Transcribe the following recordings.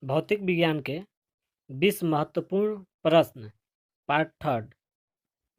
भौतिक विज्ञान के 20 महत्वपूर्ण प्रश्न पार्ट थर्ड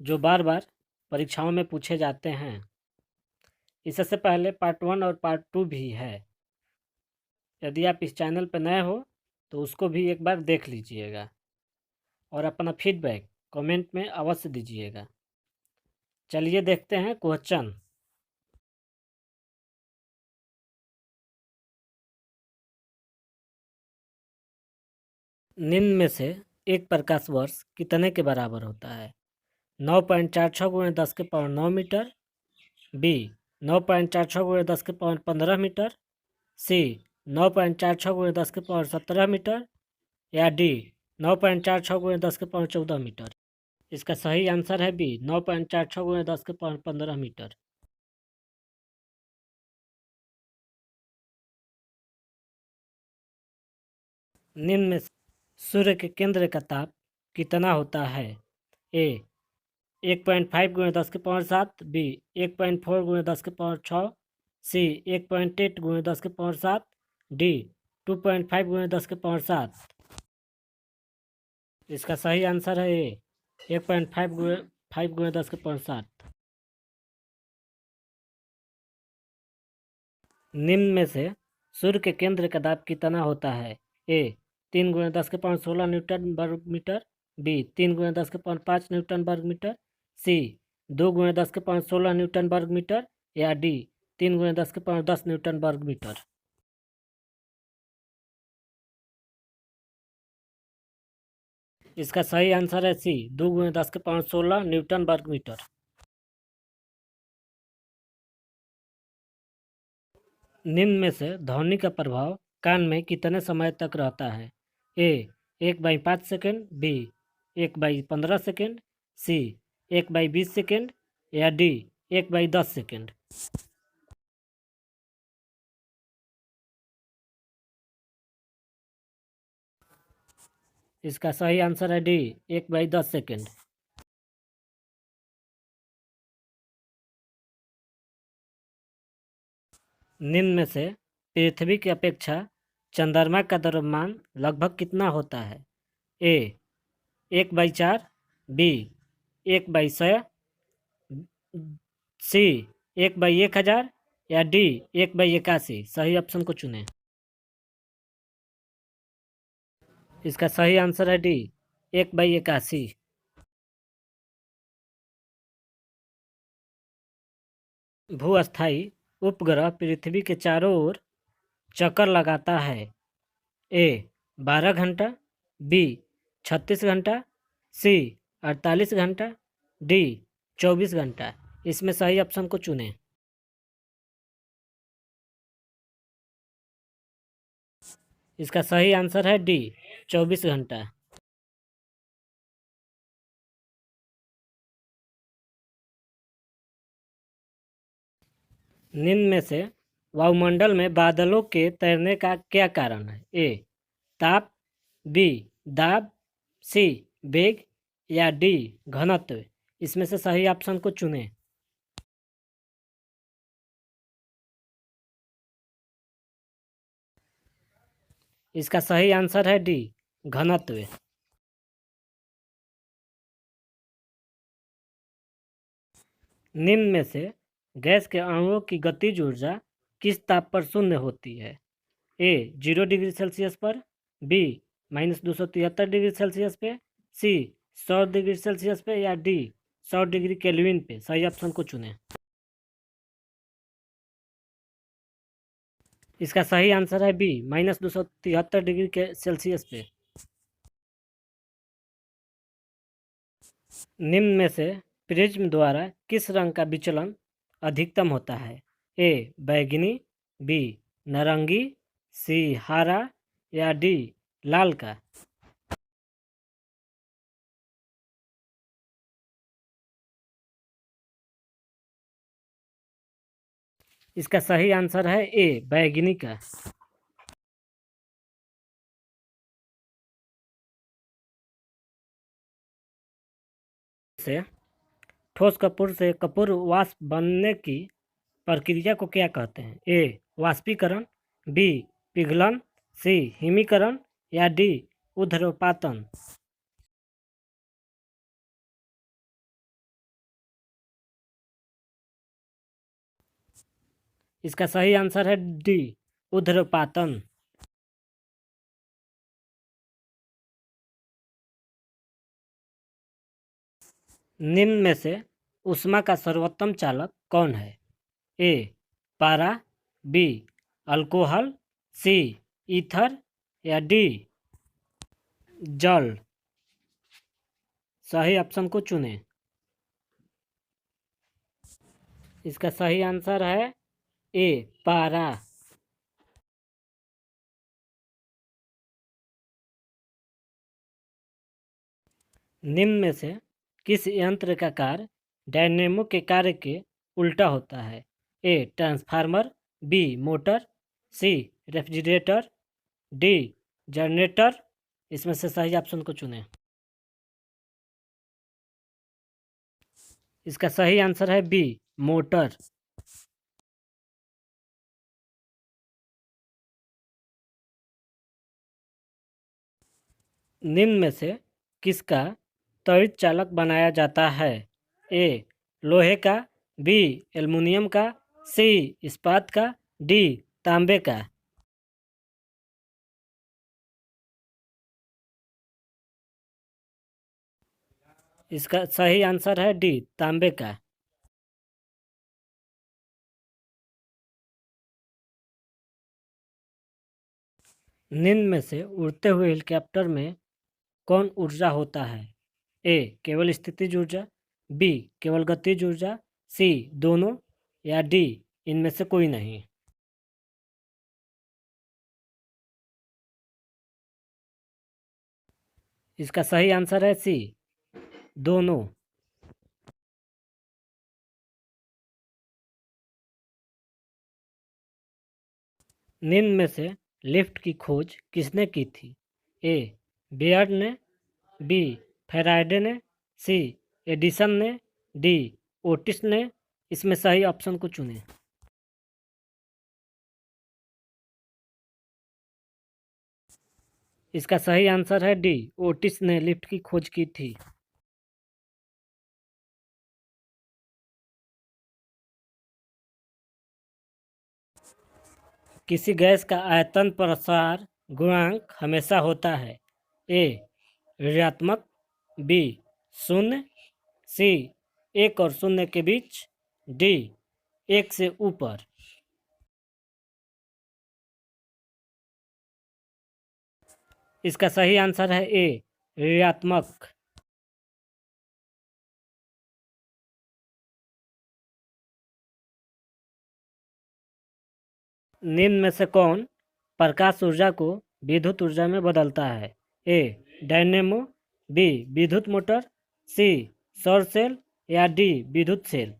जो बार बार परीक्षाओं में पूछे जाते हैं। इससे पहले पार्ट 1 और पार्ट 2 भी है। यदि आप इस चैनल पर नए हो तो उसको भी एक बार देख लीजिएगा और अपना फीडबैक कमेंट में अवश्य दीजिएगा। चलिए देखते हैं क्वेश्चन। निम्न में से एक प्रकाश वर्ष कितने के बराबर होता है? 9.46 गुणे 10 के पावर 9 मीटर, बी 9.46 गुणे 10 के पावर 15 मीटर, सी 9.46 गुणे 10 के पावर 17 मीटर या डी 9.46 गुणे 10 के पावर 14 मीटर। इसका सही आंसर है बी 9.46 गुणे 10 के पावर 15 मीटर। निम्न में सूर्य के केंद्र का ताप कितना होता है? ए 1.5 गुणे 10 के पावर 7, बी 1.4 गुणे 10 के पावर 6, सी 1.8 गुणे 10 के पावर 7, डी 2.5 गुणे 10 के पावर 7। इसका सही आंसर है ए 1.5 गुणे 10 के पावर 7। निम्न में से सूर्य के केंद्र का दाब कितना होता है? ए 3 गुणे 10 के पावर 16 न्यूटन वर्ग मीटर, बी 3 गुणे 10 के पावर 5 न्यूटन वर्ग मीटर, सी 2 गुणे 10 के पावर 16 न्यूटन वर्ग मीटर या डी 3 गुणे 10 के पावर 10 न्यूटन वर्ग मीटर। इसका सही आंसर है सी 2 गुणे 10 के पावर 16 न्यूटन वर्ग मीटर। निम्न में से ध्वनि का प्रभाव कान में कितने समय तक रहता है? ए 1/5 सेकेंड, बी 1/15 सेकेंड, सी 1/20 सेकेंड या डी 1/10 सेकेंड। इसका सही आंसर है डी 1/10 सेकेंड। निम्न में से पृथ्वी की अपेक्षा चंद्रमा का द्रव्यमान लगभग कितना होता है? ए 1/4, बी 1/100, सी 1/1000 या डी 1/81। सही ऑप्शन को चुनें। इसका सही आंसर है डी 1/81। भूस्थायी उपग्रह पृथ्वी के चारों ओर चक्कर लगाता है। ए 12 घंटा, बी 36 घंटा, सी 48 घंटा, डी 24 घंटा। इसमें सही ऑप्शन को चुनें। इसका सही आंसर है डी 24 घंटा। निम्न में से वायुमंडल में बादलों के तैरने का क्या कारण है? ए ताप, बी दाब, सी वेग या डी घनत्व। इसमें से सही ऑप्शन को चुनें। इसका सही आंसर है डी घनत्व। निम्न में से गैस के अणुओं की गतिज ऊर्जा किस ताप पर शून्य होती है? ए 0 डिग्री सेल्सियस पर, बी -273 डिग्री सेल्सियस पे, सी 100 डिग्री सेल्सियस पे या डी 100 डिग्री केल्विन पे। सही ऑप्शन को चुनें। इसका सही आंसर है बी -273 डिग्री के सेल्सियस पे। निम्न में से प्रिज्म द्वारा किस रंग का विचलन अधिकतम होता है? ए बैगनी, बी नारंगी, सी हरा या डी लाल का। इसका सही आंसर है ए बैगनी का। से ठोस कपूर से कपूर वाष्प बनने की प्रक्रिया को क्या कहते हैं? ए वाष्पीकरण, बी पिघलन, सी हिमीकरण या डी ऊर्ध्वपातन? इसका सही आंसर है डी ऊर्ध्वपातन। निम्न में से ऊष्मा का सर्वोत्तम चालक कौन है? ए पारा, बी अल्कोहल, सी ईथर या डी जल? सही ऑप्शन को चुनें। इसका सही आंसर है ए पारा। निम्न में से किस यंत्र का कार्य डायनेमो के कार्य के उल्टा होता है? A transformer, B motor, C refrigerator, D generator? इसमें से सही ऑप्शन को चुनें। इसका सही आंसर है बी मोटर। निम्न में से किसका त्वरित चालक बनाया जाता है? ए लोहे का, बी एल्युमिनियम का, सी इस्पात का, डी तांबे का? इसका सही आंसर है डी तांबे का। निम्न में से उड़ते हुए हेलीकॉप्टर में कौन ऊर्जा होता है? ए केवल स्थितिज ऊर्जा, बी केवल गतिज ऊर्जा, सी दोनों या डी इनमें से कोई नहीं? इसका सही आंसर है सी दोनों। निम्न में से लिफ्ट की खोज किसने की थी? ए बेयर ने, बी फैराडे ने, सी एडिसन ने, डी ओटिस ने? इसमें सही ऑप्शन को चुनें। इसका सही आंसर है डी ओटिस ने लिफ्ट की खोज की थी। किसी गैस का आयतन प्रसार गुणांक हमेशा होता है? ए ऋणात्मक, बी शून्य, सी एक और शून्य के बीच, डी एक से ऊपर? इसका सही आंसर है ए ऋणात्मक। निम्न में से कौन प्रकाश ऊर्जा को विद्युत ऊर्जा में बदलता है? ए डायनेमो, बी विद्युत मोटर, सी सौर सेल या डी विद्युत सेल?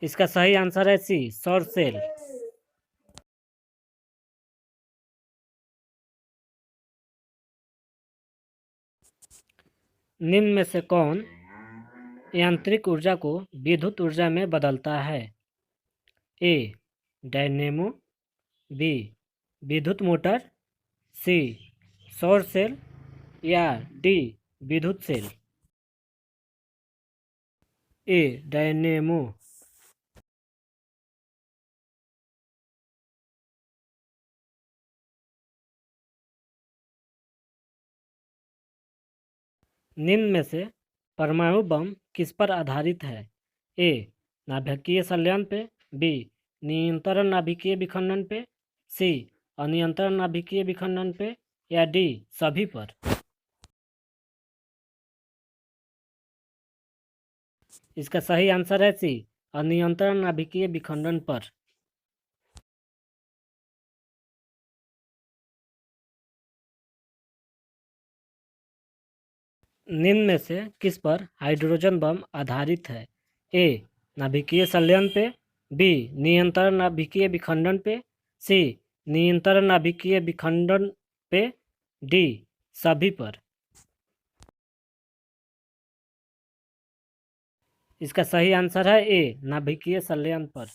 इसका सही आंसर है सी सौर सेल। निम्न में से कौन यांत्रिक ऊर्जा को विद्युत ऊर्जा में बदलता है? ए डायनेमो, बी विद्युत मोटर, सी सौर सेल या डी विद्युत सेल? ए डायनेमो। निम्न में से परमाणु बम किस पर आधारित है? ए नाभिकीय संलयन पे, बी नियंत्रण नाभिकीय विखंडन पे, सी अनियंत्रण नाभिकीय विखंडन पे या डी सभी पर? इसका सही आंसर है सी अनियंत्रण नाभिकीय विखंडन पर। निम्न में से किस पर हाइड्रोजन बम आधारित है? ए नाभिकीय संलयन पे, बी नियंत्रण नाभिकीय विखंडन पे, सी नियंत्रण नाभिकीय विखंडन पे, डी सभी पर? इसका सही आंसर है ए नाभिकीय संलयन पर।